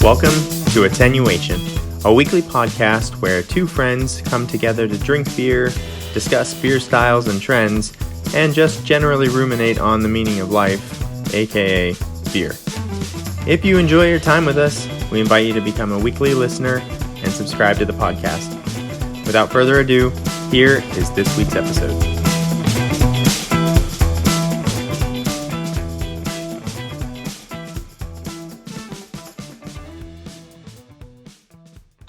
Welcome to Attenuation, a weekly podcast where two friends come together to drink beer, discuss beer styles and trends, and just generally ruminate on the meaning of life, aka beer. If you enjoy your time with us, we invite you to become a weekly listener and subscribe to the podcast. Without further ado, here is this week's episode.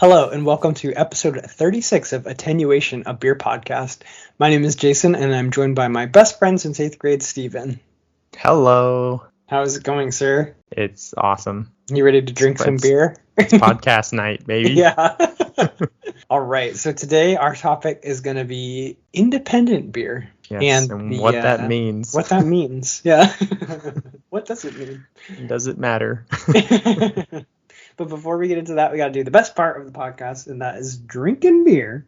Hello, and welcome to episode 36 of Attenuation, a beer podcast. My name is Jason, and I'm joined by my best friend since 8th grade, Steven. Hello. How is it going, sir? It's awesome. You ready to drink some beer? It's podcast night, baby. Yeah. All right, so today our topic is going to be independent beer. Yes, and what that means. What that means, yeah. What does it mean? Does it matter? But before we get into that, we got to do the best part of the podcast, and that is drinking beer.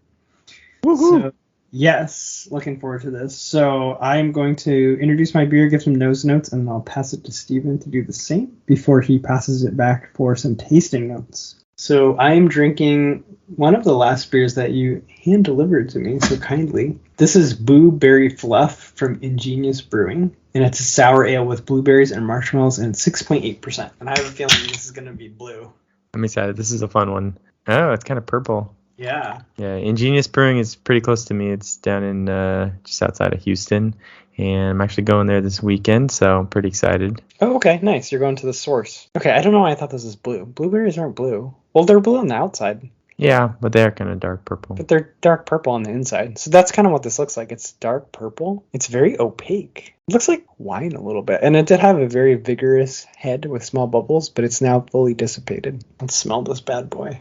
Woohoo! So, yes, looking forward to this. So I'm going to introduce my beer, give some nose notes, and I'll pass it to Steven to do the same before he passes it back for some tasting notes. So I am drinking one of the last beers that you hand-delivered to me so kindly. This is Berry Fluff from Ingenious Brewing, and it's a sour ale with blueberries and marshmallows, and it's 6.8%. And I have a feeling this is going to be blue. I'm excited. This is a fun one. Oh, it's kind of purple. Yeah. Yeah, Ingenious Brewing is pretty close to me. It's down in just outside of Houston, and I'm actually going there this weekend, so I'm pretty excited. Oh, okay, nice. You're going to the source. Okay, I don't know why I thought this was blue. Blueberries aren't blue. Well, they're blue on the outside. Yeah, but they're kind of dark purple. But they're dark purple on the inside. So that's kind of what this looks like. It's dark purple. It's very opaque. It looks like wine a little bit. And it did have a very vigorous head with small bubbles, but it's now fully dissipated. Let's smell this bad boy.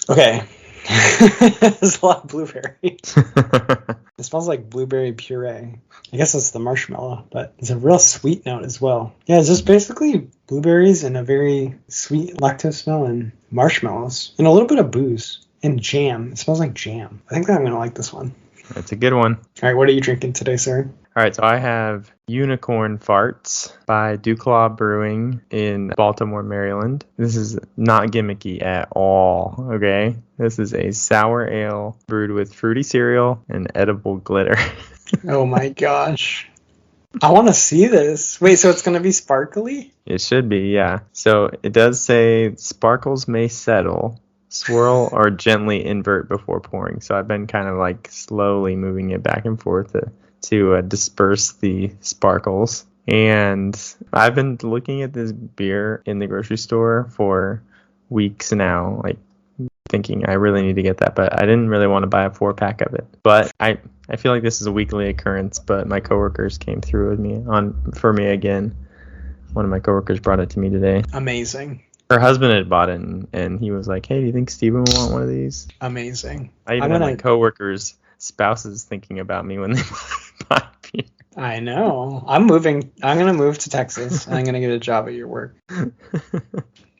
Okay. There's a lot of blueberry. It smells like blueberry puree. I guess it's the marshmallow, but it's a real sweet note as well. Yeah, it's just basically blueberries and a very sweet lactose smell and marshmallows and a little bit of booze and jam. It smells like jam. I think that I'm going to like this one. That's a good one. All right, what are you drinking today, sir? All right, so I have Unicorn Farts by DuClaw Brewing in Baltimore, Maryland. This is not gimmicky at all, okay? This is a sour ale brewed with fruity cereal and edible glitter. Oh my gosh. I want to see this. Wait, so it's going to be sparkly? It should be, yeah. So it does say sparkles may settle, swirl, or gently invert before pouring. So I've been kind of like slowly moving it back and forth to disperse the sparkles. And I've been looking at this beer in the grocery store for weeks now, like thinking I really need to get that, but I didn't really want to buy a 4-pack of it. But I feel like this is a weekly occurrence, but my coworkers came through with me for me again. One of my coworkers brought it to me today. Amazing. Her husband had bought it, and he was like, "Hey, do you think Steven will want one of these?" Amazing. I even had my coworkers' spouses thinking about me when they buy beer. I know. I'm going to move to Texas, and I'm going to get a job at your work.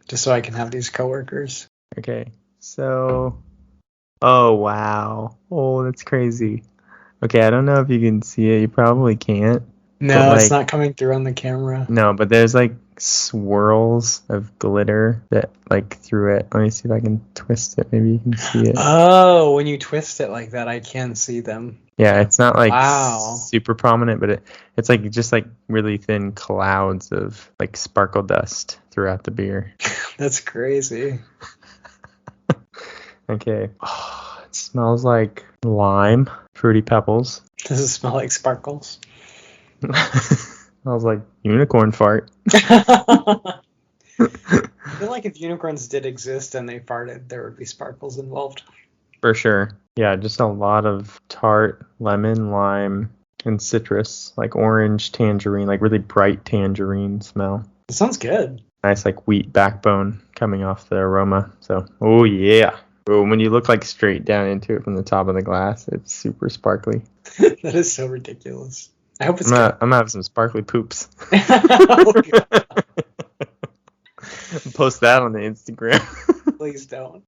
Just so I can have these coworkers. Okay, so... Oh, wow. Oh, that's crazy. Okay, I don't know if you can see it. You probably can't. No, it's not coming through on the camera. No, but there's like swirls of glitter that like through it. Let me see if I can twist it. Maybe you can see it. Oh, when you twist it like that, I can see them. Yeah, it's not like super prominent, but it's like just like really thin clouds of like sparkle dust throughout the beer. That's crazy. Okay. Oh, it smells like lime, fruity pebbles. Does it smell like sparkles? Smells like unicorn fart. I feel like if unicorns did exist and they farted, there would be sparkles involved. For sure. Yeah, just a lot of tart, lemon, lime, and citrus, like orange, tangerine, like really bright tangerine smell. It sounds good. Nice like wheat backbone coming off the aroma. So, oh yeah. But when you look like straight down into it from the top of the glass, it's super sparkly. That is so ridiculous. I hope it's I'm gonna have some sparkly poops. Oh, Post that on the Instagram. Please don't.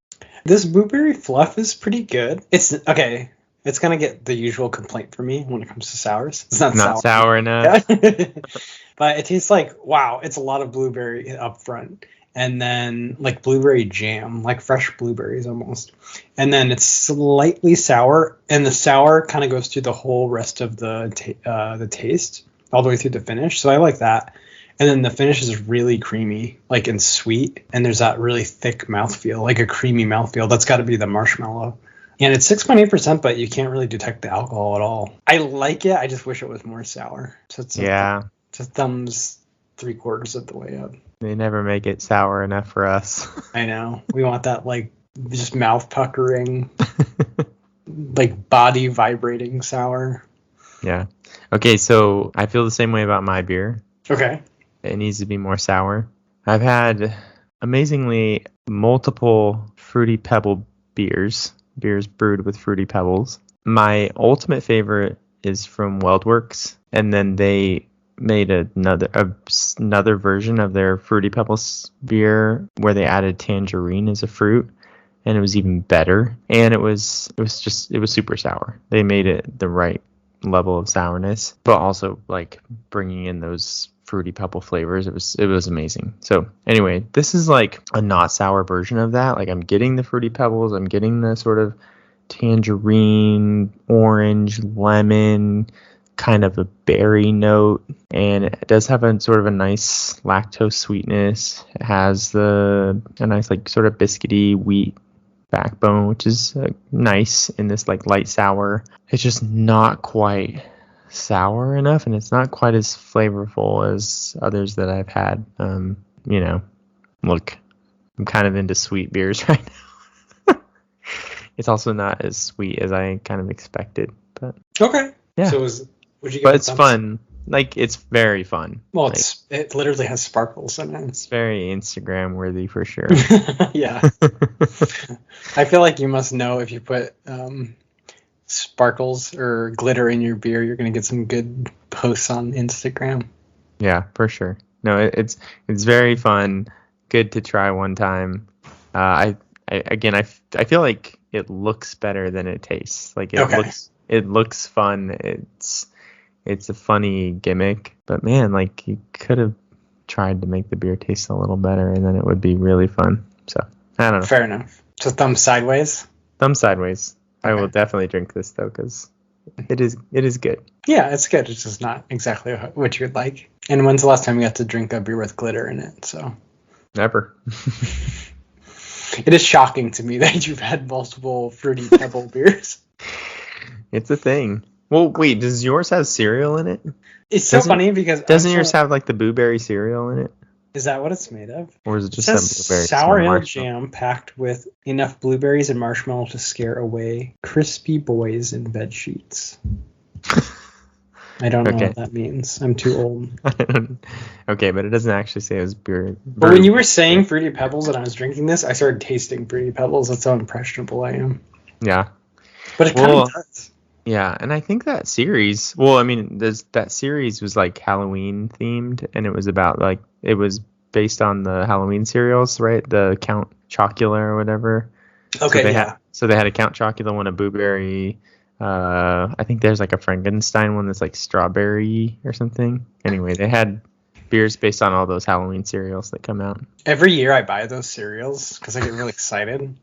This blueberry fluff is pretty good. It's okay. It's gonna get the usual complaint from me when it comes to sours. It's not sour enough. Yeah. But it tastes like, wow, it's a lot of blueberry up front. and then like blueberry jam, like fresh blueberries almost. And then it's slightly sour, and the sour kind of goes through the whole rest of the taste all the way through the finish. So I like that. And then the finish is really creamy, like and sweet, and there's that really thick mouthfeel, like a creamy mouthfeel. That's got to be the marshmallow. And it's 6.8%, but you can't really detect the alcohol at all. I like it. I just wish it was more sour. So it's just thumbs 3/4 of the way up. They never make it sour enough for us. I know. We want that like just mouth puckering, like body vibrating sour. Yeah. Okay, so I feel the same way about my beer. Okay. It needs to be more sour. I've had amazingly multiple Fruity Pebble beers brewed with Fruity Pebbles. My ultimate favorite is from Weldworks, and then they made another version of their Fruity Pebbles beer where they added tangerine as a fruit, and it was even better. And it was super sour. They made it the right level of sourness, but also like bringing in those Fruity Pebble flavors. It was amazing. So anyway, this is like a not sour version of that. Like I'm getting the Fruity Pebbles, I'm getting the sort of tangerine, orange, lemon, kind of a berry note, and it does have a sort of a nice lactose sweetness. It has a nice like sort of biscuity wheat backbone, which is nice in this like light sour. It's just not quite sour enough, and it's not quite as flavorful as others that I've had. Look, I'm kind of into sweet beers right now. It's also not as sweet as I kind of expected, but okay. Yeah. So would you give but it it's fun. Like it's very fun. Well, like, it literally has sparkles in it. It's very Instagram worthy for sure. Yeah. I feel like you must know if you put sparkles or glitter in your beer, you're going to get some good posts on Instagram. Yeah, for sure. No, it's very fun. Good to try one time. I feel like it looks better than it tastes. Like it looks fun. It's a funny gimmick, but man, like you could have tried to make the beer taste a little better, and then it would be really fun. So I don't know. Fair enough. So thumb sideways. Thumb sideways. Okay. I will definitely drink this though, because it is good. Yeah, it's good. It's just not exactly what you would like. And when's the last time you got to drink a beer with glitter in it? So Never. it is shocking to me that you've had multiple Fruity Pebble beers. It's a thing. Well, wait, does yours have cereal in it? It's so funny because doesn't yours have like the blueberry cereal in it? Is that what it's made of? Or is it just some blueberries? Sour ale jam packed with enough blueberries and marshmallow to scare away crispy boys in bed sheets. I don't know what that means. I'm too old. Okay, but it doesn't actually say it was beer. But when you were saying Fruity Pebbles and I was drinking this, I started tasting Fruity Pebbles. That's how impressionable I am. Yeah. But it kind of does. Yeah, and I think that series, that series was like Halloween themed, and it was based on the Halloween cereals, right? The Count Chocula or whatever. Okay, So they had a Count Chocula one, a blueberry. I think there's like a Frankenstein one that's like strawberry or something. Anyway, they had beers based on all those Halloween cereals that come out. Every year I buy those cereals because I get really excited,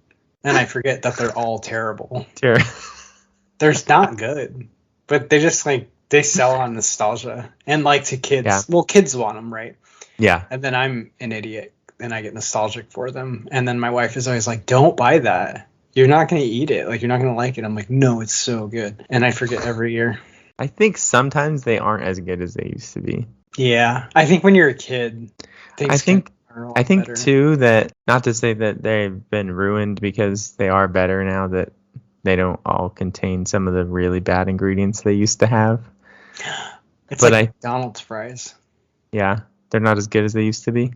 and I forget that they're all terrible. They're not good, but they just they sell on nostalgia and like to kids. Yeah. Well, kids want them, right? Yeah. And then I'm an idiot and I get nostalgic for them. And then my wife is always like, "Don't buy that. You're not going to eat it. Like you're not going to like it." I'm like, "No, it's so good." And I forget every year. I think sometimes they aren't as good as they used to be. Yeah, I think when you're a kid, I think better. too that, not to say that they've been ruined because they are better now, that they don't all contain some of the really bad ingredients they used to have. It's like McDonald's fries. Yeah, they're not as good as they used to be.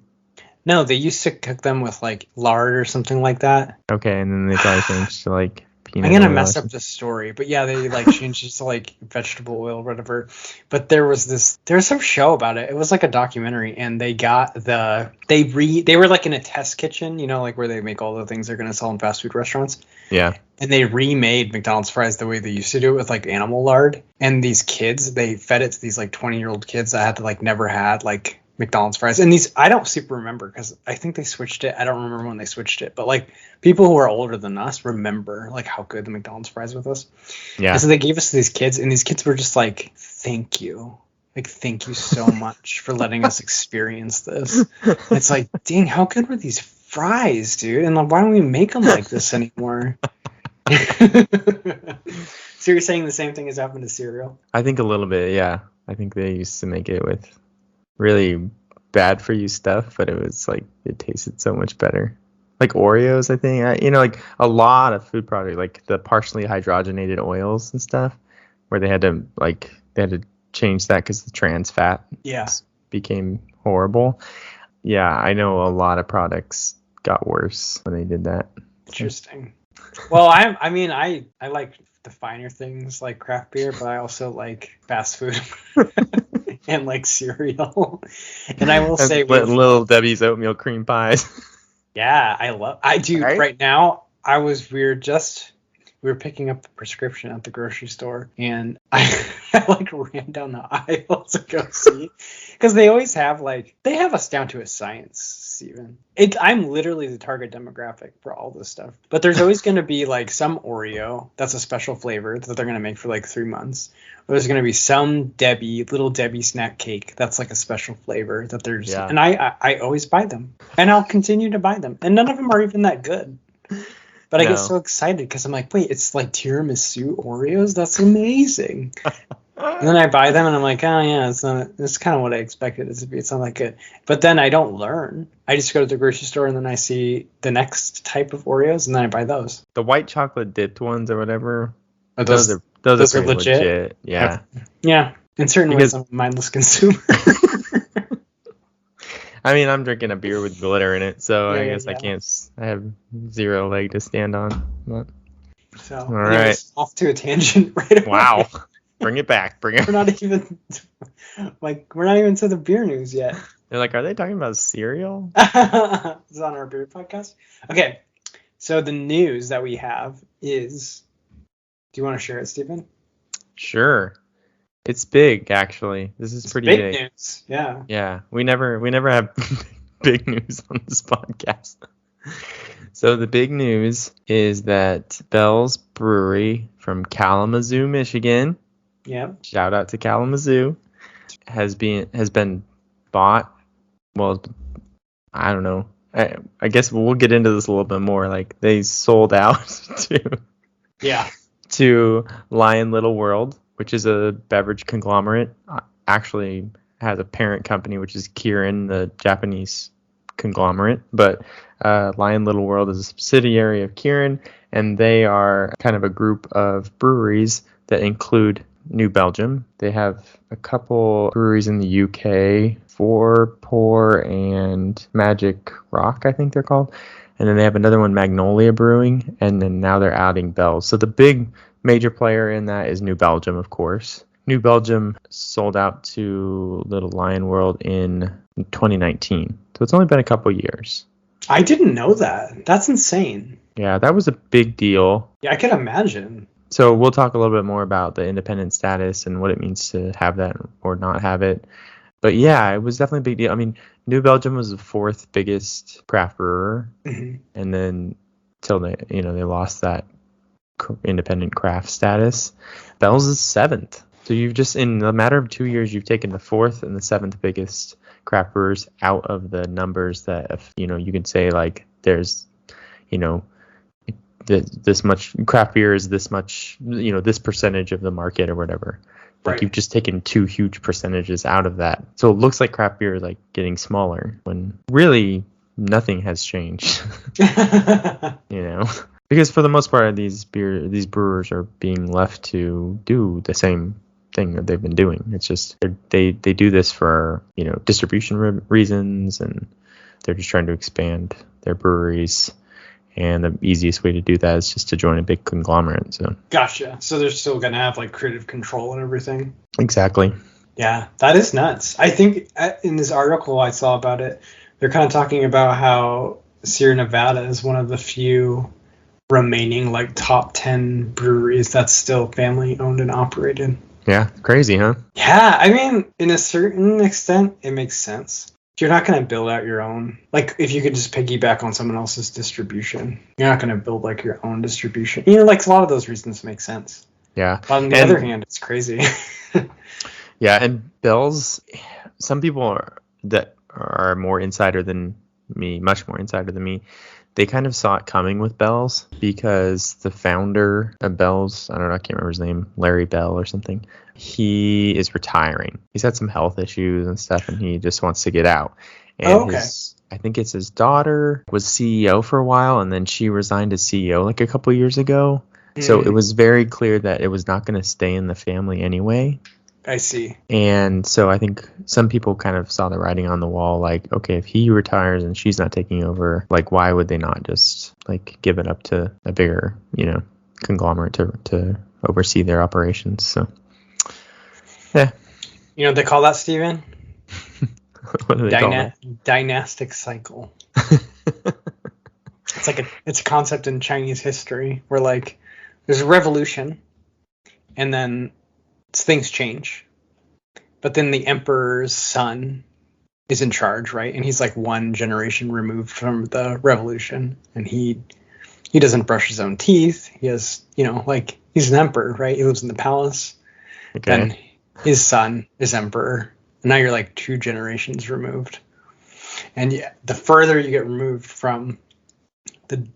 No, they used to cook them with like lard or something like that. Okay, and then they probably changed to like peanut oil. I'm gonna oil mess up the story, but yeah, they like changed it to like vegetable oil or whatever. But there was some show about it. It was like a documentary, and they were like in a test kitchen, like where they make all the things they're gonna sell in fast food restaurants. Yeah. And they remade McDonald's fries the way they used to do it with like animal lard. And these kids, they fed it to these like 20-year-old kids that had to like never had like McDonald's fries. And these, I don't super remember because I think they switched it. I don't remember when they switched it, but like people who are older than us remember like how good the McDonald's fries with us. Yeah. And so they gave us to these kids, and these kids were just like, thank you. Like, thank you so much for letting us experience this. And it's like, dang, how good were these fries, dude? And like, why don't we make them like this anymore? So you're saying the same thing has happened to cereal? I think a little bit, yeah. I think they used to make it with really bad for you stuff, but it was like it tasted so much better. Like Oreos, I think. Like a lot of food product, like the partially hydrogenated oils and stuff, where they had to change that because the trans fat became horrible. Yeah, I know a lot of products got worse when they did that. Interesting. Well, I like the finer things like craft beer, but I also like fast food and like cereal. And I will say, Little Debbie's oatmeal cream pies. Yeah, I do. Right now, we were picking up a prescription at the grocery store, and I like ran down the aisle to go see, because they always have they have us down to a science, Steven. I'm literally the target demographic for all this stuff. But there's always going to be like some Oreo that's a special flavor that they're going to make for like 3 months. Or there's going to be some little Debbie snack cake that's like a special flavor that they're just, and I always buy them, and I'll continue to buy them, and none of them are even that good. But I get so excited because I'm like, wait, it's like tiramisu Oreos? That's amazing. And then I buy them and I'm like, oh yeah, it's kind of what I expected it to be. It's not that good. But then I don't learn. I just go to the grocery store and then I see the next type of Oreos and then I buy those. The white chocolate dipped ones or whatever. Those are legit. Yeah. Yeah. In certain ways, I'm a mindless consumer. I mean, I'm drinking a beer with glitter in it, so I guess yeah. I can't. I have zero leg to stand on. But. So, all right. Off to a tangent right away. Wow. Bring it back. We're not even to the beer news yet. They're like, are they talking about cereal? It's on our beer podcast. Okay. So the news that we have is, do you want to share it, Stephen? Sure. It's big, actually. This is pretty big news. Yeah. Yeah. We never have big news on this podcast. So the big news is that Bell's Brewery from Kalamazoo, Michigan. Yep. Shout out to Kalamazoo. Has been bought. Well, I don't know. I guess we'll get into this a little bit more. Like they sold out to Lion Little World, which is a beverage conglomerate. Actually has a parent company, which is Kirin, the Japanese conglomerate. But Lion Little World is a subsidiary of Kirin, and they are kind of a group of breweries that include New Belgium. They have a couple breweries in the UK, Four Pour and Magic Rock, I think they're called. And then they have another one, Magnolia Brewing, and then now they're adding Bell's. So the big major player in that is New Belgium, of course. New Belgium sold out to Little Lion World in 2019. So it's only been a couple years. I didn't know that. That's insane. Yeah, that was a big deal. Yeah, I can imagine. So we'll talk a little bit more about the independent status and what it means to have that or not have it. But yeah, it was definitely a big deal. I mean, New Belgium was the fourth biggest craft brewer, and then till they lost that independent craft status. Bell's is seventh. So you've just, in a matter of 2 years, you've taken the fourth and the seventh biggest craft brewers out of the numbers that, you can say like there's, this much craft beer is this much, this percentage of the market or whatever. Like you've just taken two huge percentages out of that. So it looks like craft beer is like getting smaller when really nothing has changed. Because for the most part, these brewers are being left to do the same thing that they've been doing. It's just they do this for distribution reasons, and they're just trying to expand their breweries. And the easiest way to do that is just to join a big conglomerate. So gotcha. So they're still gonna have like creative control and everything. Exactly. Yeah, that is nuts. I think in this article I saw about it, they're kind of talking about how Sierra Nevada is one of the few remaining like top 10 breweries that's still family owned and operated. Yeah, crazy, huh? Yeah, I mean, in a certain extent, it makes sense. You're not going to build out your own. Like, if you could just piggyback on someone else's distribution, you're not going to build like your own distribution. Like a lot of those reasons make sense. Yeah. But on the other hand, it's crazy. Yeah, and Bell's, some people that are more insider than me, much more insider than me, they kind of saw it coming with Bell's because the founder of Bell's, I don't know, I can't remember his name, Larry Bell or something. He is retiring. He's had some health issues and stuff, and he just wants to get out. And I think it's his daughter was CEO for a while, and then she resigned as CEO like a couple years ago. So it was very clear that it was not going to stay in the family anyway. I see. And so I think some people kind of saw the writing on the wall, like, okay, if he retires and she's not taking over, like, why would they not just like give it up to a bigger, conglomerate to oversee their operations? So, yeah. You know what they call that, Steven? What do they call it? Dynastic cycle. It's a concept in Chinese history where like there's a revolution and then things change, but then the emperor's son is in charge, right? And he's like one generation removed from the revolution, and he doesn't brush his own teeth. He has, like, he's an emperor, right? He lives in the palace. Okay. Then his son is emperor, and now you're like 2 generations removed. And yeah, the further you get removed from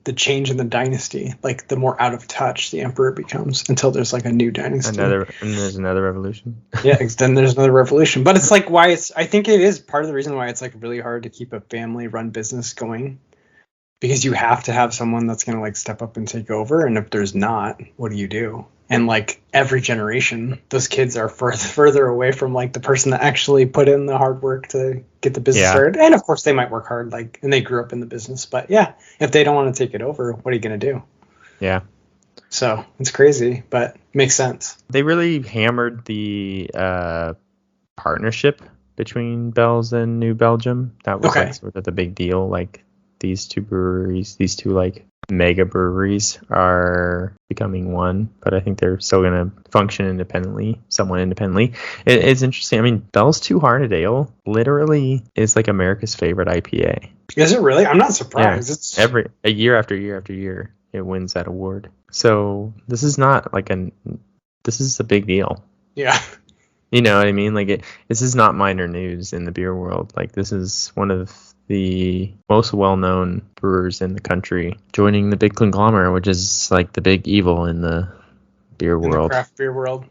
the change in the dynasty, like the more out of touch the emperor becomes until there's like a new dynasty. And there's another revolution. Yeah, then there's another revolution. But it's like I think it is part of the reason why it's like really hard to keep a family run business going, because you have to have someone that's going to like step up and take over. And if there's not, what do you do? And like every generation, those kids are further away from like the person that actually put in the hard work to get the business started. And of course they might work hard, like, and they grew up in the business, but yeah, if they don't want to take it over, what are you going to do? Yeah. So it's crazy, but makes sense. They really hammered the partnership between Bell's and New Belgium. That was like sort of the big deal. Like these two breweries, these two like mega breweries are becoming one, but I think they're still going to function independently, somewhat independently. It's interesting. I mean, Bell's Two Hearted Ale literally is like America's favorite IPA. Is it really? I'm not surprised. Yeah, it's year after year after year, it wins that award. So this is not like this is a big deal. Yeah. You know what I mean? Like this is not minor news in the beer world. Like this is one of the most well-known brewers in the country joining the big conglomerate, which is like the big evil in the beer world. The craft beer world.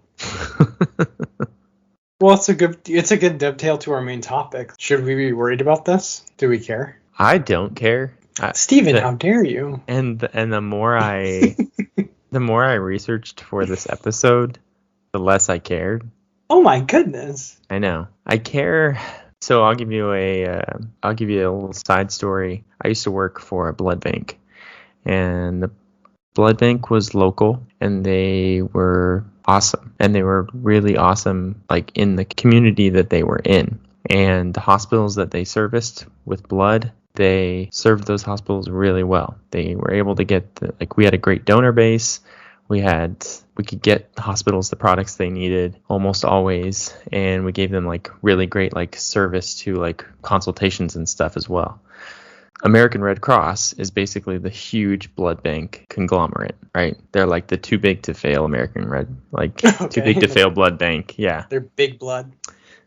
Well, it's a good dovetail to our main topic. Should we be worried about this? Do we care? I don't care. Steven, how dare you? And the more I researched for this episode, the less I cared. Oh my goodness. I know. I care. So I'll give you a little side story. I used to work for a blood bank, and the blood bank was local, and they were awesome, and they were really awesome, like in the community that they were in, and the hospitals that they serviced with blood. They served those hospitals really well. They were able to get we had a great donor base. We could get the hospitals the products they needed almost always, and we gave them like really great like service to like consultations and stuff as well. American Red Cross is basically the huge blood bank conglomerate, right? They're like the too big to fail American Red, like too big to fail blood bank. Yeah. They're big blood.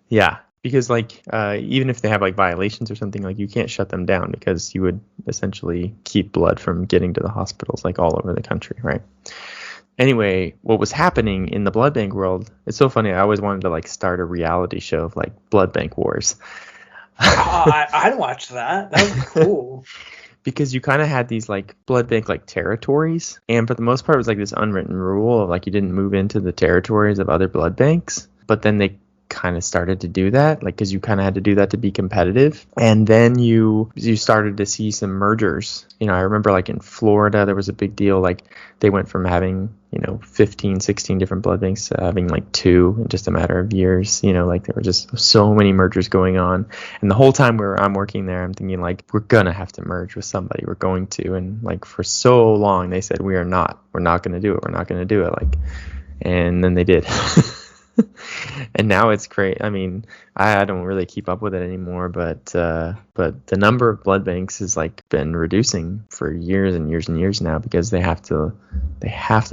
Yeah. Because like even if they have like violations or something, like you can't shut them down because you would essentially keep blood from getting to the hospitals like all over the country, right? Anyway, what was happening in the blood bank world, it's so funny. I always wanted to like start a reality show of like blood bank wars. I'd watch that. That would be cool. Because you kind of had these like blood bank like territories, and for the most part it was like this unwritten rule of like you didn't move into the territories of other blood banks. But then they kind of started to do that, like because you kind of had to do that to be competitive. And then you started to see some mergers. I remember like in Florida there was a big deal, like they went from having 15 16 different blood banks to having like 2 in just a matter of years. Like there were just so many mergers going on, and the whole time I'm working there, I'm thinking like we're gonna have to merge with somebody, we're going to. And like for so long they said we're not gonna do it, like, and then they did. And now it's great. I mean, I don't really keep up with it anymore, but the number of blood banks has like been reducing for years and years and years now because they have to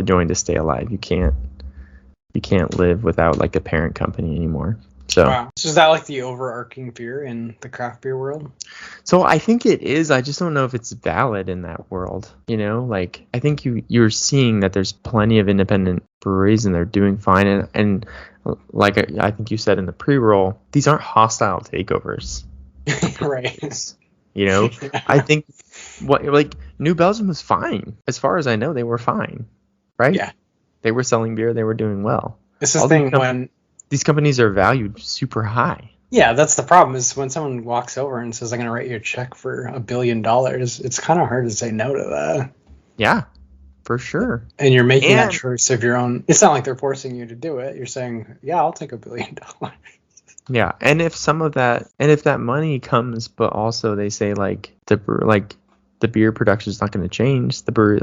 join to stay alive. You can't live without like a parent company anymore. So, wow. So is that like the overarching fear in the craft beer world? So I think it is. I just don't know if it's valid in that world. Like I think you're seeing that there's plenty of independent breweries and they're doing fine. And like I think you said in the pre-roll, these aren't hostile takeovers. Right. Yeah. I think New Belgium was fine. As far as I know, they were fine. Right? Yeah. They were selling beer. They were doing well. It's the thing when these companies are valued super high. Yeah, that's the problem is when someone walks over and says, I'm going to write you a check for $1 billion, it's kind of hard to say no to that. Yeah, for sure. And you're making that choice of your own. It's not like they're forcing you to do it. You're saying, yeah, I'll take $1 billion. Yeah, and if that money comes, but also they say the beer production is not going to change, the brewery,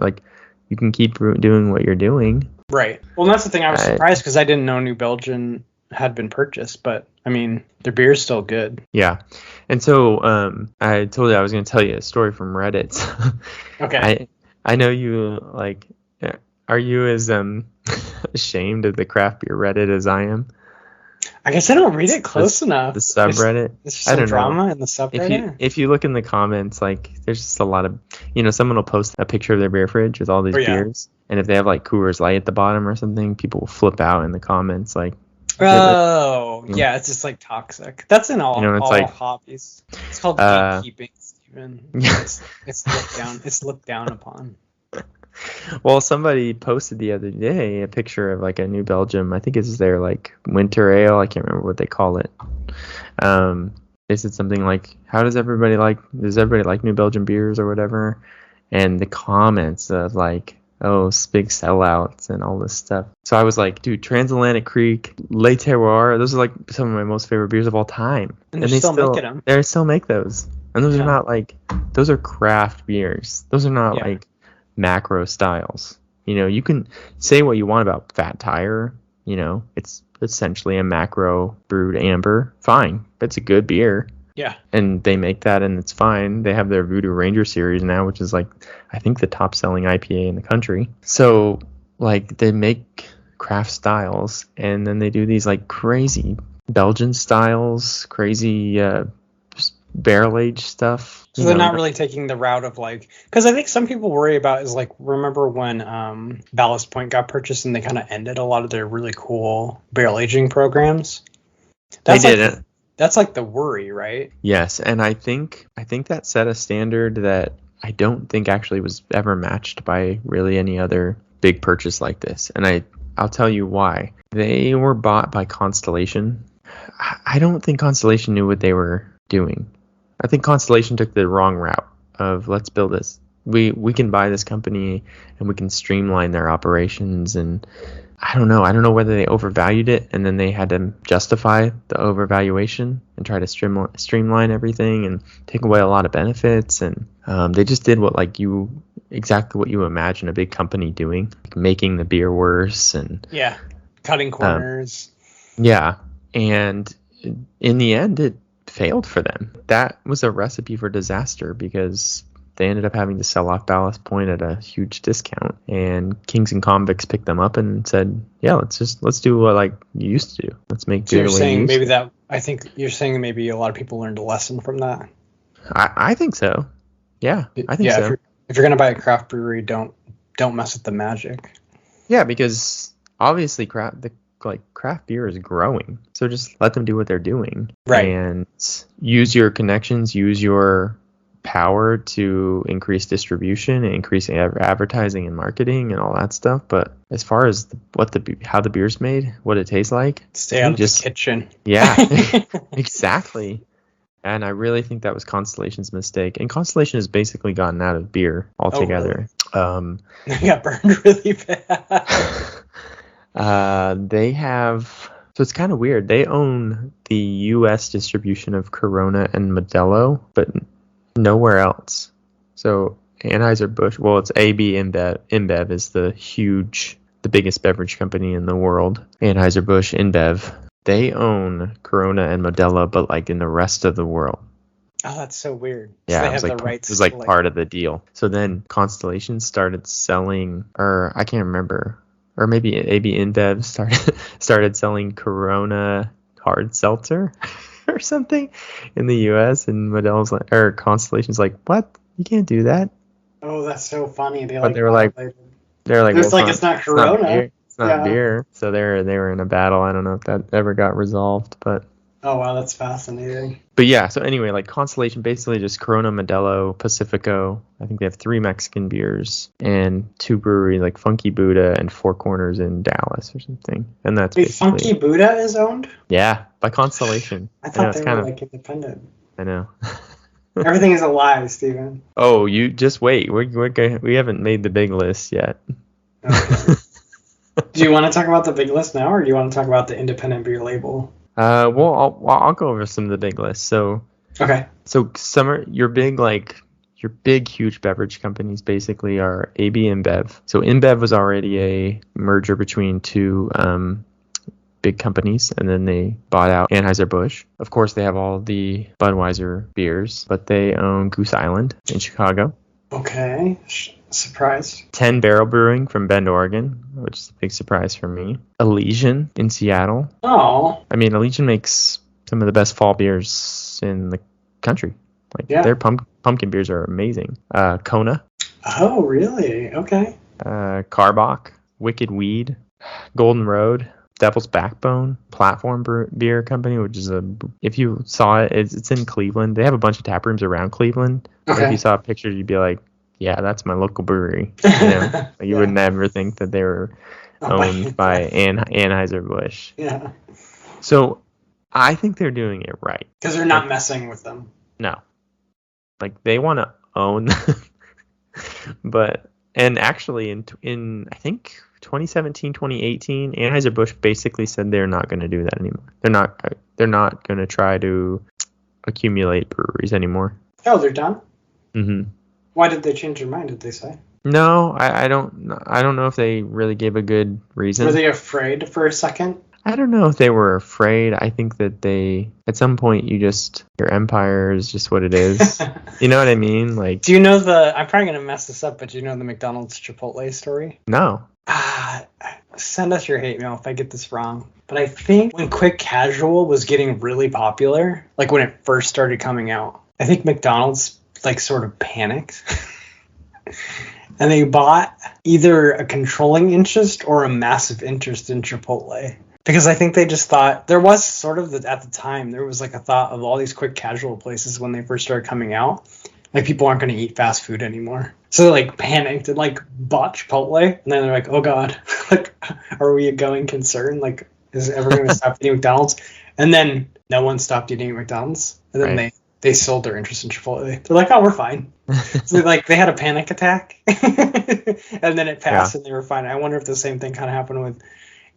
you can keep doing what you're doing. Right. Well, that's the thing. I was surprised because I didn't know New Belgium had been purchased, but I mean, their beer is still good. Yeah. And so I told you I was going to tell you a story from Reddit. Okay. I know you are you as ashamed of the craft beer Reddit as I am? I guess I don't read it close enough. The subreddit. There's some drama in the subreddit. If you look in the comments, there's just a lot of, someone will post a picture of their beer fridge with all these beers, and if they have Coors Light at the bottom or something, people will flip out in the comments yeah, it's just toxic. That's in all hobbies. It's called gatekeeping, Steven. It's looked down upon. Well, somebody posted the other day a picture of a New Belgium. I think it's their winter ale. I can't remember what they call it. They said something like, "How does everybody like New Belgium beers or whatever?" And the comments of oh, big sellouts and all this stuff. So I was like, dude, Transatlantic Creek, Le Terroir, those are some of my most favorite beers of all time. And they still making them. They still make those. And those are not those are craft beers. Those are not macro styles. You can say what you want about Fat Tire. It's essentially a macro brewed amber. Fine. It's a good beer. Yeah. And they make that and it's fine. They have their Voodoo Ranger series now, which is I think the top selling IPA in the country. So they make craft styles and then they do these crazy Belgian styles, crazy barrel aged stuff. So they're not really taking the route of because I think some people worry about is remember when Ballast Point got purchased and they kind of ended a lot of their really cool barrel aging programs. They didn't. That's the worry, right? Yes, and I think that set a standard that I don't think actually was ever matched by really any other big purchase like this. And I'll tell you why. They were bought by Constellation. I don't think Constellation knew what they were doing. I think Constellation took the wrong route of let's build this. We can buy this company and we can streamline their operations, and I don't know whether they overvalued it and then they had to justify the overvaluation and try to streamline everything and take away a lot of benefits, and they just did exactly what you imagine a big company doing, making the beer worse and cutting corners. And in the end it failed for them. That was a recipe for disaster because they ended up having to sell off Ballast Point at a huge discount, and Kings and Convicts picked them up and said, "Yeah, let's do what you used to do. Let's make beer." So you're saying maybe that I think you're saying maybe a lot of people learned a lesson from that. I think so. Yeah, I think so. If you're gonna buy a craft brewery, don't mess with the magic. Yeah, because obviously craft beer is growing, so just let them do what they're doing, right? And use your connections, use your power to increase distribution and increase advertising and marketing and all that stuff. But as far as how the beer's made, what it tastes like, stay out of the kitchen. Yeah, exactly. And I really think that was Constellation's mistake. And Constellation has basically gotten out of beer altogether. Oh, really? They got burned really bad. They have. So it's kind of weird. They own the U.S. distribution of Corona and Modelo, but nowhere else. So Anheuser-Busch, well, it's AB InBev. InBev is the biggest beverage company in the world. Anheuser-Busch InBev they own Corona and Modelo, but like in the rest of the world. Oh, that's so weird. Yeah, so they it was have like the rights it was like to, part of the deal. So then Constellation started selling, or I can't remember, or maybe InBev started selling Corona hard seltzer or something in the U.S. and Model's like, or Constellation's like, what? You can't do that. Oh, that's so funny. They But like they were like, violated. well, It's like it's not Corona. It's not beer. So they were in a battle. I don't know if that ever got resolved, but. Oh wow, that's fascinating. But yeah, so anyway, like Constellation, basically just Corona, Modelo, Pacifico. I think they have 3 Mexican beers and 2 breweries, like Funky Buddha and Four Corners in Dallas or something. And that's Wait, basically Funky Buddha is owned? Yeah, by Constellation. I thought it's they kind were of, like independent. I know. Everything is a lie, Steven. Oh, you just wait. We haven't made the big list yet. Okay. Do you want to talk about the big list now, or do you want to talk about the independent beer label? Well, I'll go over some of the big lists. So Okay. So your big huge beverage companies basically are AB InBev. So InBev was already a merger between 2 big companies, and then they bought out Anheuser-Busch. Of course, they have all the Budweiser beers, but they own Goose Island in Chicago. Okay. Surprise. 10 Barrel Brewing from Bend, Oregon, which is a big surprise for me. Elysian in Seattle. Oh. I mean, Elysian makes some of the best fall beers in the country. Like their pumpkin beers are amazing. Kona. Oh, really? Okay. Karbach, Wicked Weed, Golden Road, Devil's Backbone, Platform Beer Company, which is if you saw it, it's in Cleveland. They have a bunch of tap rooms around Cleveland. Okay. If you saw a picture, you'd be like, yeah, that's my local brewery. You know? You would never think that they were owned by Anheuser-Busch. Yeah. So I think they're doing it right. Because they're not messing with them. No. Like, they want to own them. And actually in I think 2017, 2018, Anheuser-Busch basically said they're not going to do that anymore. They're not going to try to accumulate breweries anymore. Oh, they're done? Mm-hmm. Why did they change their mind, did they say? No, I don't know if they really gave a good reason. Were they afraid for a second? I don't know if they were afraid. I think that at some point your empire is just what it is. You know what I mean? Like, do you know I'm probably going to mess this up, but do you know the McDonald's Chipotle story? No. Send us your hate mail if I get this wrong. But I think when quick casual was getting really popular, like when it first started coming out, I think McDonald's like sort of panicked. And they bought either a controlling interest or a massive interest in Chipotle. Because I think they just thought, there was sort of, at the time, there was like a thought of all these quick casual places when they first started coming out. Like, people aren't going to eat fast food anymore. So they like panicked and like bought Chipotle. And then they're like, oh God, like, are we a going concern? Like, is everyone going to stop eating McDonald's? And then no one stopped eating at McDonald's. And then they sold their interest in Chipotle. They're like, oh, we're fine. So they had a panic attack. And then it passed and they were fine. I wonder if the same thing kind of happened with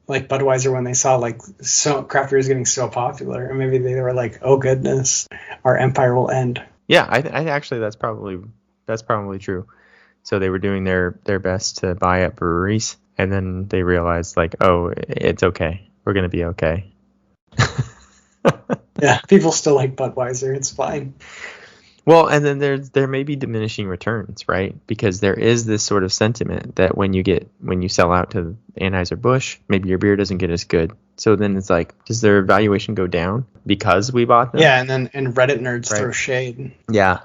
like Budweiser when they saw like craft beer is getting so popular, and maybe they were like, "Oh goodness, our empire will end." Yeah, I actually that's probably true. So they were doing their best to buy up breweries, and then they realized like, "Oh, it's okay. We're gonna be okay." Yeah, people still like Budweiser. It's fine. Well, and then there may be diminishing returns, right? Because there is this sort of sentiment that when you sell out to Anheuser-Busch, maybe your beer doesn't get as good. So then it's like, does their valuation go down because we bought them? Yeah, and Reddit nerds throw shade. Yeah.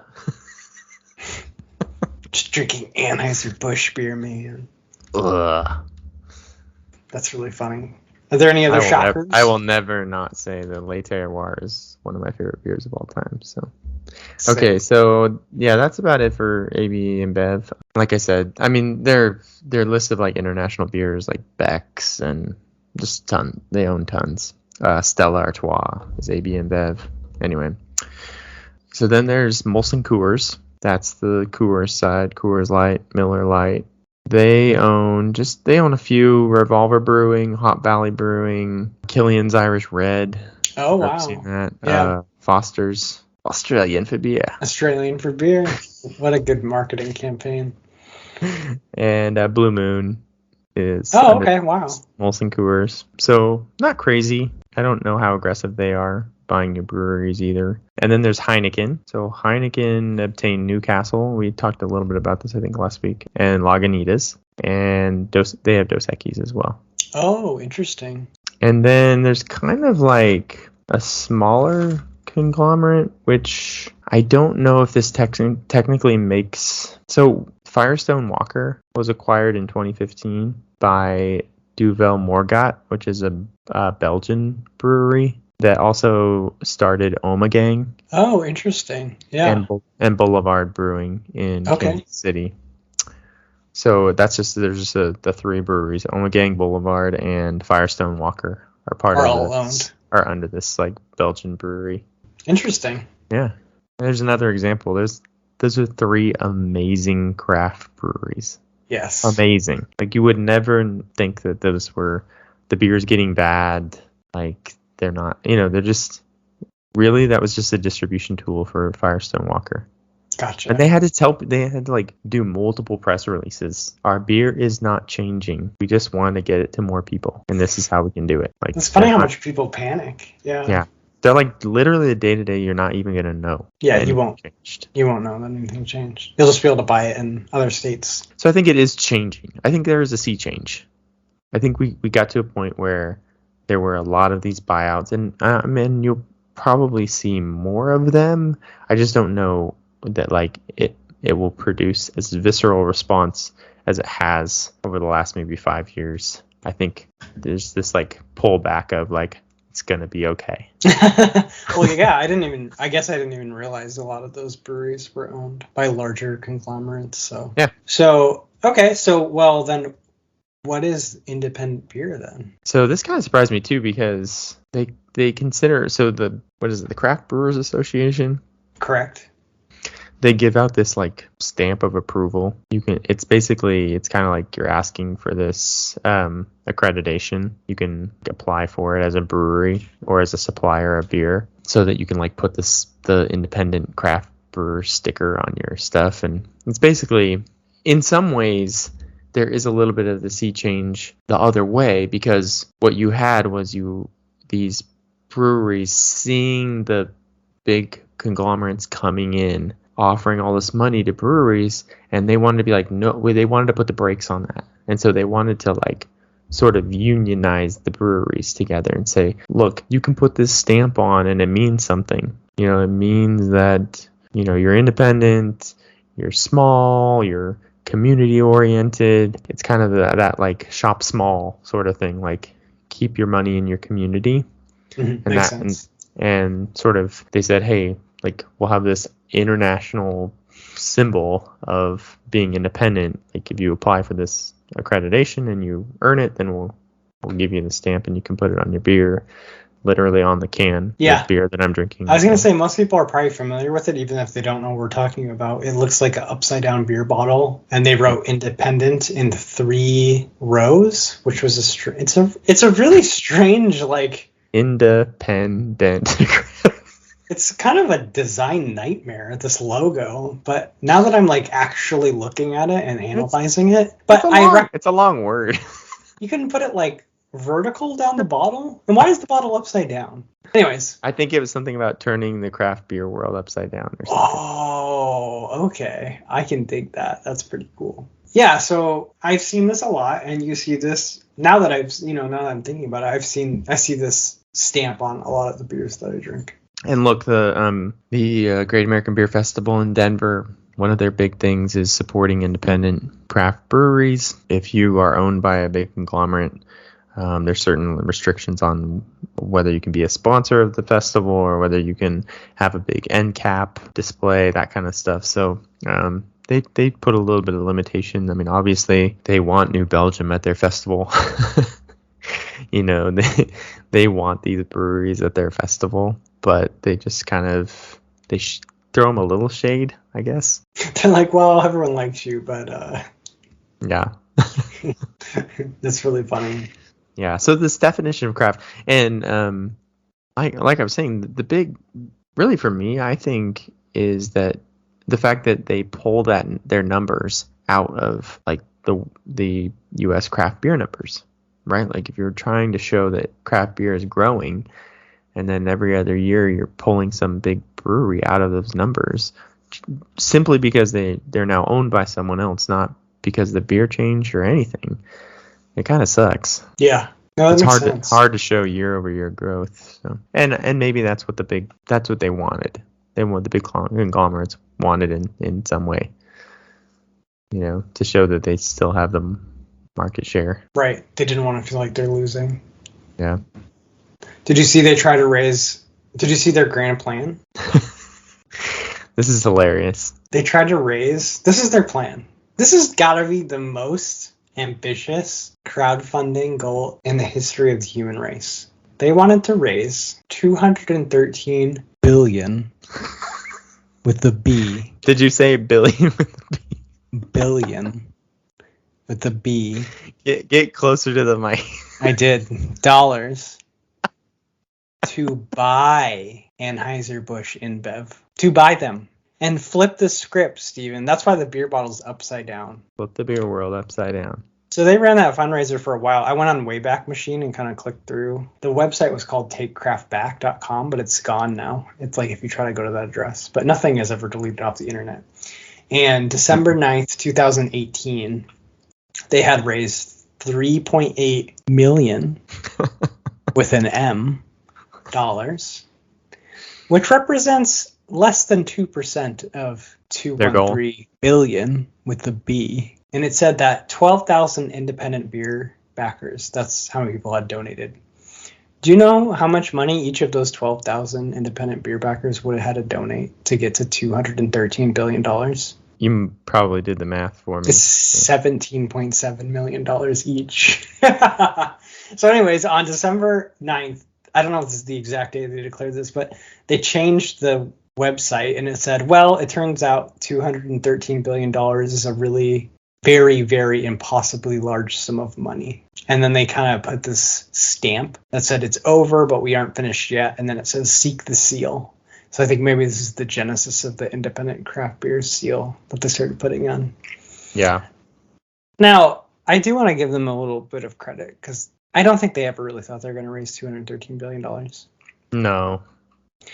Just drinking Anheuser-Busch beer, man. Ugh. That's really funny. Are there any other shockers? I will never not say that Le Terroir is one of my favorite beers of all time. So. Okay, so yeah, that's about it for AB InBev. Like I said, I mean their list of like international beers like Beck's and just they own tons. Stella Artois is AB InBev. Anyway, so then there's Molson Coors. That's the Coors side. Coors Light, Miller Lite. They own a few. Revolver Brewing, Hop Valley Brewing, Killian's Irish Red. Oh wow, I've seen that. Yeah. Foster's. Australian for beer. Australian for beer. What a good marketing campaign. And Blue Moon is okay, wow. Molson Coors. So not crazy. I don't know how aggressive they are buying new breweries either. And then there's Heineken. So Heineken obtained Newcastle. We talked a little bit about this, I think, last week. And Lagunitas. And they have Dos Equis as well. Oh, interesting. And then there's kind of like a smaller conglomerate, which I don't know if this technically makes... So Firestone Walker was acquired in 2015 by Duvel Morgat, which is a Belgian brewery that also started Omegang. Oh, interesting. Yeah. And Boulevard Brewing in Kansas City. So there's just the three breweries, Omegang, Boulevard, and Firestone Walker are under this like Belgian brewery. Interesting. Yeah. There's another example. Those are three amazing craft breweries. Yes. Amazing. Like you would never think that those were the beer's getting bad. Like they're not, they're just really, that was just a distribution tool for Firestone Walker. Gotcha. And they had to like do multiple press releases. Our beer is not changing. We just want to get it to more people. And this is how we can do it. Like it's funny how much people panic. Yeah. Yeah. They're like literally the day to day you're not even gonna know. Yeah, you won't. You won't know that anything changed. You'll just be able to buy it in other states. So I think it is changing. I think there is a sea change. I think we got to a point where there were a lot of these buyouts, and you'll probably see more of them. I just don't know that like it will produce as visceral response as it has over the last maybe 5 years. I think there's this like pullback of like it's gonna be okay. Well, yeah, I guess I didn't even realize a lot of those breweries were owned by larger conglomerates. So yeah. So okay, well then, what is independent beer then? So this kind of surprised me too because they consider the Craft Brewers Association. Correct. They give out this like stamp of approval. It's kind of like you're asking for this accreditation. You can apply for it as a brewery or as a supplier of beer so that you can like put the independent craft brewer sticker on your stuff. And it's basically, in some ways, there is a little bit of the sea change the other way, because what you had was these breweries seeing the big conglomerates coming in, offering all this money to breweries, and they wanted to be like, no, they wanted to put the brakes on that. And so they wanted to like sort of unionize the breweries together and say, look, you can put this stamp on and it means something. It means that, you're independent, you're small, you're community oriented. It's kind of that like shop small sort of thing, like keep your money in your community. Mm-hmm. Makes sense. And sort of they said, hey, like we'll have this international symbol of being independent. Like if you apply for this accreditation and you earn it, then we'll give you the stamp and you can put it on your beer, literally on the can. Yeah. Of beer that I'm drinking. I was going to say most people are probably familiar with it, even if they don't know what we're talking about. It looks like an upside down beer bottle, and they wrote independent in 3 rows, which was it's a really strange like independent. It's kind of a design nightmare, this logo, but now that I'm like actually looking at it and analyzing it's a long word. You couldn't put it like vertical down the bottle? And why is the bottle upside down? Anyways. I think it was something about turning the craft beer world upside down or something. Oh, okay. I can dig that. That's pretty cool. Yeah, so I've seen this a lot, and you see this now that I'm thinking about it, I see this stamp on a lot of the beers that I drink. And look, the Great American Beer Festival in Denver, one of their big things is supporting independent craft breweries. If you are owned by a big conglomerate, there's certain restrictions on whether you can be a sponsor of the festival or whether you can have a big end cap display, that kind of stuff. So they put a little bit of limitation. I mean, obviously, they want New Belgium at their festival. They want these breweries at their festival, but they just kind of throw them a little shade, I guess. They're like, well, everyone likes you, but yeah. That's really funny. Yeah, so this definition of craft, and like I was saying, the big, really for me, I think, is that the fact that they pull their numbers out of like the U.S. craft beer numbers, right? Like if you're trying to show that craft beer is growing, and then every other year you're pulling some big brewery out of those numbers, simply because they're now owned by someone else, not because the beer changed or anything. It kind of sucks. Yeah. No, that It's makes hard sense. hard to show year over year growth. So and maybe that's what they wanted. They want the big conglomerates wanted in some way. To show that they still have the market share. Right. They didn't want to feel like they're losing. Yeah. Did you see did you see their grand plan? This is hilarious. They tried to this is their plan. This has got to be the most ambitious crowdfunding goal in the history of the human race. They wanted to raise $213 billion with the B. Did you say billion with the B? Billion with the B. Get closer to the mic. I did. Dollars to buy Anheuser-Busch InBev. To buy them. And flip the script, Steven. That's why the beer bottle's upside down. Flip the beer world upside down. So they ran that fundraiser for a while. I went on Wayback Machine and kind of clicked through. The website was called takecraftback.com, but it's gone now. It's like if you try to go to that address. But nothing is ever deleted off the internet. And December 9th, 2018, they had raised $3.8 million with an M dollars, which represents less than 2% of 213 billion with the B. And it said that 12,000 independent beer backers, that's how many people had donated. Do you know how much money each of those 12,000 independent beer backers would have had to donate to get to $213 billion? You probably did the math for me. It's $17.7 million each. So anyways, on December 9th, I don't know if this is the exact day they declared this, but they changed the website and it said, well, it turns out $213 billion is a really very, very impossibly large sum of money. And then they kind of put this stamp that said it's over, but we aren't finished yet. And then it says seek the seal. So I think maybe this is the genesis of the independent craft beer seal that they started putting on. Yeah. Now, I do want to give them a little bit of credit because I don't think they ever really thought they were going to raise $213 billion. No.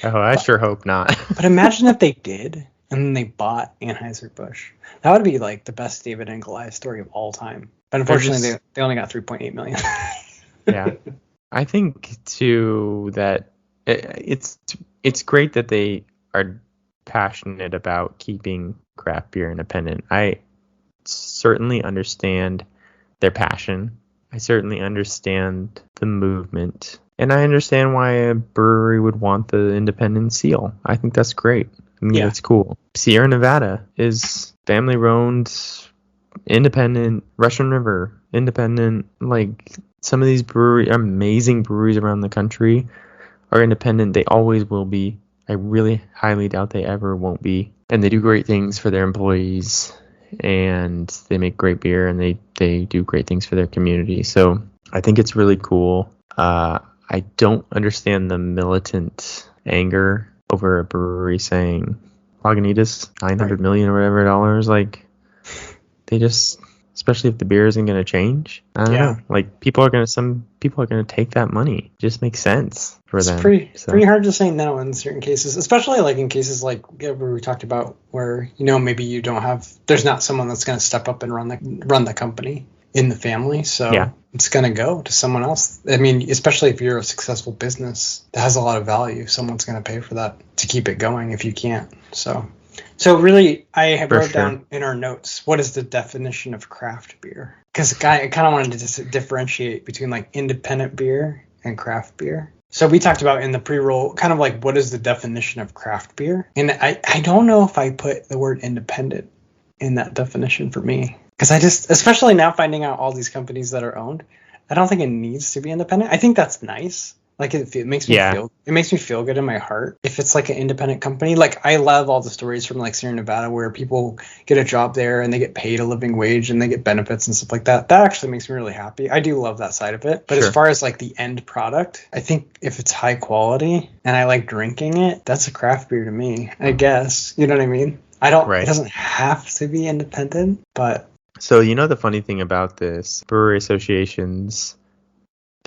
Oh, I sure hope not. But imagine if they did and then they bought Anheuser-Busch. That would be like the best David and Goliath story of all time. But unfortunately, they only got $3.8 million. Yeah. I think, too, that it's great that they are passionate about keeping craft beer independent. I certainly understand their passion. I certainly understand the movement. And I understand why a brewery would want the independent seal. I think that's great. I mean, That's cool. Sierra Nevada is family-owned, independent. Russian River, independent. Like, some of these amazing breweries around the country are independent. They always will be. I really highly doubt they ever won't be. And they do great things for their employees. And they make great beer. And they do great things for their community. So I think it's really cool. I don't understand the militant anger over a brewery saying Lagunitas $900 million or whatever dollars. Like, they just, especially if the beer isn't going to change. I don't know. Like, some people are gonna take that money. It just makes sense for them. It's pretty hard to say no in certain cases, especially like in cases like where we talked about where maybe you don't have. There's not someone that's going to step up and run the company in the family, so it's going to go to someone else. I mean, especially if you're a successful business that has a lot of value, someone's going to pay for that to keep it going if you can't. So really, I have wrote down in our notes, what is the definition of craft beer? Because I kind of wanted to just differentiate between like independent beer and craft beer. So we talked about in the pre-roll, kind of like what is the definition of craft beer? And I don't know if I put the word independent in that definition for me. Because I just, especially now finding out all these companies that are owned, I don't think it needs to be independent. I think that's nice. Like it makes me feel good in my heart if it's like an independent company. Like I love all the stories from like Sierra Nevada where people get a job there and they get paid a living wage and they get benefits and stuff like that. That actually makes me really happy. I do love that side of it. But as far as like the end product, I think if it's high quality and I like drinking it, that's a craft beer to me, I guess. You know what I mean? It doesn't have to be independent, but. So, the funny thing about this, brewery associations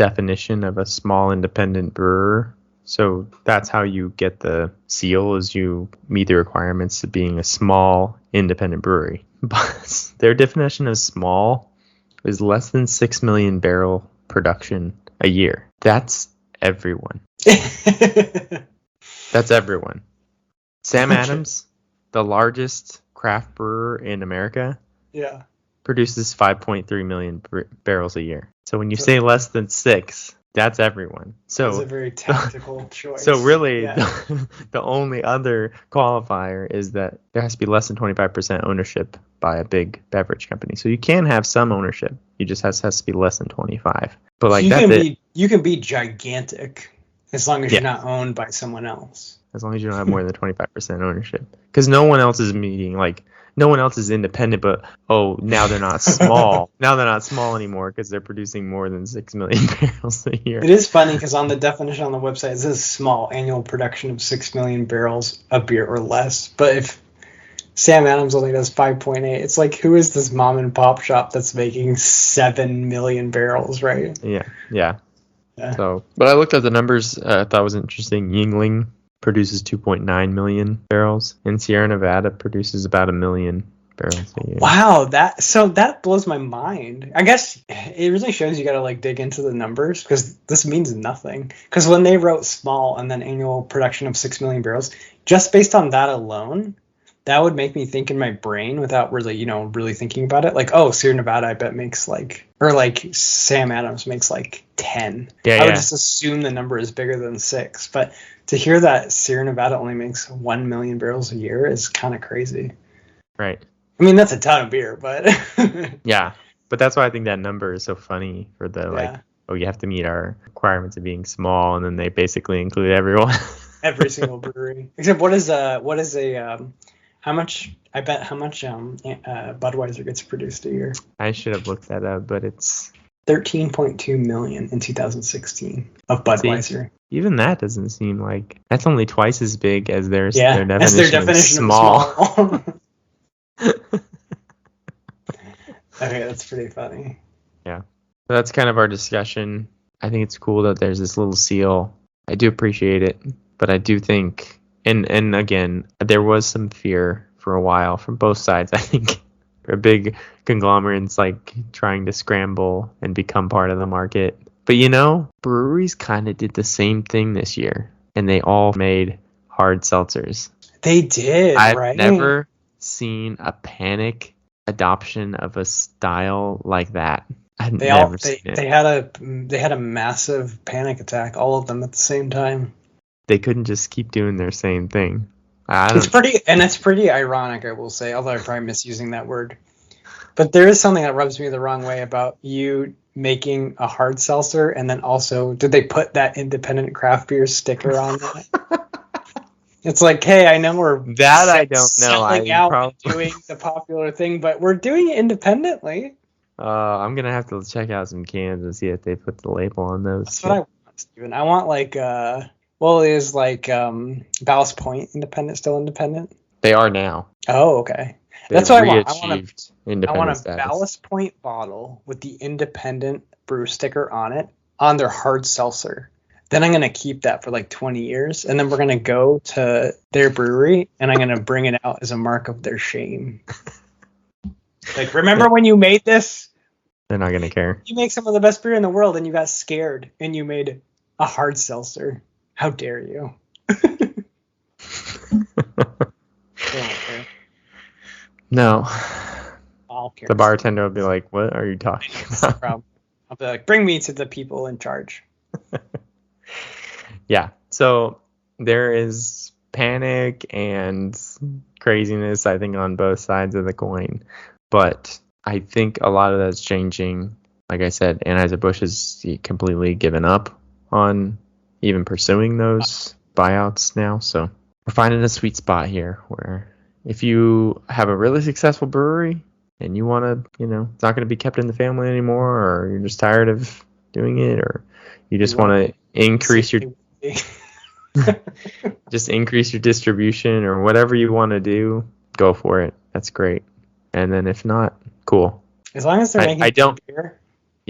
definition of a small independent brewer. So that's how you get the seal, is you meet the requirements of being a small independent brewery. But their definition of small is less than 6 million barrel production a year. That's everyone. That's everyone. Sam Adams, the largest craft brewer in America, Yeah. produces 5.3 million barrels a year. So when you say less than 6, that's everyone. So it's a very tactical choice. So really, yeah. the only other qualifier is that there has to be less than 25% ownership by a big beverage company. So you can have some ownership. You just has to be less than 25. But like you can be gigantic as long as you're not owned by someone else. As long as you don't have more than 25% ownership. Because no one else is meeting, like, no one else is independent, but, now they're not small. Now they're not small anymore because they're producing more than 6 million barrels a year. It is funny because on the definition on the website, it says small annual production of 6 million barrels of beer or less. But if Sam Adams only does 5.8, it's like, who is this mom and pop shop that's making 7 million barrels, right? Yeah. So, but I looked at the numbers. I thought it was interesting. Yingling produces 2.9 million barrels, and Sierra Nevada produces about 1 million barrels a year. Wow, that blows my mind. I guess it really shows you got to like dig into the numbers, because this means nothing. Because when they wrote small and then annual production of 6 million barrels, just based on that alone, that would make me think in my brain without really, really thinking about it. Like, Sierra Nevada, I bet makes or Sam Adams makes 10. I would just assume the number is bigger than 6. But to hear that Sierra Nevada only makes 1 million barrels a year is kind of crazy. Right. I mean, that's a ton of beer, but yeah. But that's why I think that number is so funny for the you have to meet our requirements of being small, and then they basically include everyone. Every single brewery. Except how much Budweiser gets produced a year? I should have looked that up, but it's 13.2 million in 2016 of Budweiser. See, even that doesn't seem like, that's only twice as big as their definition of small. Okay, that's pretty funny. Yeah. So that's kind of our discussion. I think it's cool that there's this little seal. I do appreciate it, but I do think, and again, there was some fear for a while from both sides, I think. For big conglomerates trying to scramble and become part of the market. But breweries kind of did the same thing this year, and they all made hard seltzers. They did, I've never seen a panic adoption of a style like that. I've never seen it. They had a massive panic attack, all of them at the same time. They couldn't just keep doing their same thing. It's pretty ironic, I will say, although I'm probably misusing that word. But there is something that rubs me the wrong way about you making a hard seltzer, and then also, did they put that independent craft beer sticker on that? It's like, hey, I know we're I don't know. Selling out doing the popular thing, but we're doing it independently. I'm gonna have to check out some cans and see if they put the label on those. That's what I want, Steven. I want is Ballast Point independent still independent? They are now. Oh, okay. That's what I want. I want a Ballast Point bottle with the independent brew sticker on it on their hard seltzer. Then I'm going to keep that for 20 years, and then we're going to go to their brewery, and I'm going to bring it out as a mark of their shame. Remember when you made this? They're not going to care. You make some of the best beer in the world, and you got scared, and you made a hard seltzer. How dare you? No. I'll care. The bartender will be like, what are you talking about? I'll be like, bring me to the people in charge. Yeah. So there is panic and craziness, I think, on both sides of the coin. But I think a lot of that's changing. Like I said, Anheuser-Busch has completely given up on even pursuing those buyouts now. So we're finding a sweet spot here where if you have a really successful brewery and you want to, it's not going to be kept in the family anymore, or you're just tired of doing it, or you just want to increase your increase your distribution, or whatever you want to do, go for it. That's great. And then if not, cool. As long as they're making beer.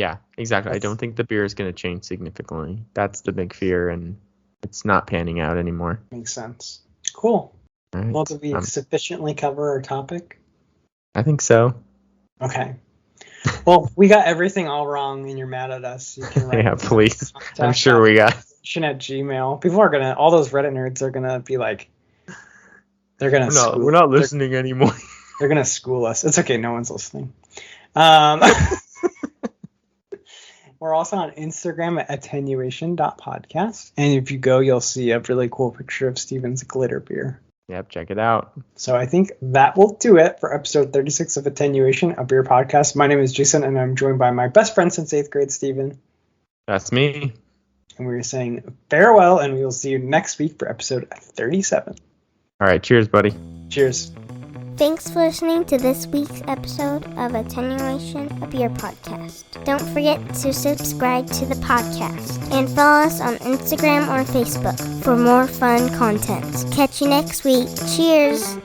Yeah, exactly. I don't think the beer is going to change significantly. That's the big fear, and it's not panning out anymore. Makes sense. Cool. All right. Well, did we sufficiently cover our topic? I think so. Okay. Well, we got everything all wrong, and you're mad at us. You can write Yeah, please. I'm sure we got. At Gmail. People are gonna. All those Reddit nerds are gonna be like. They're gonna. We're not listening anymore. They're gonna school us. It's okay. No one's listening. We're also on Instagram at attenuation.podcast. And if you go, you'll see a really cool picture of Steven's glitter beer. Yep, check it out. So I think that will do it for episode 36 of Attenuation, a beer podcast. My name is Jason, and I'm joined by my best friend since 8th grade, Steven. That's me. And we're saying farewell, and we will see you next week for episode 37. All right, cheers, buddy. Cheers. Thanks for listening to this week's episode of Attenuation, a beer podcast. Don't forget to subscribe to the podcast and follow us on Instagram or Facebook for more fun content. Catch you next week. Cheers!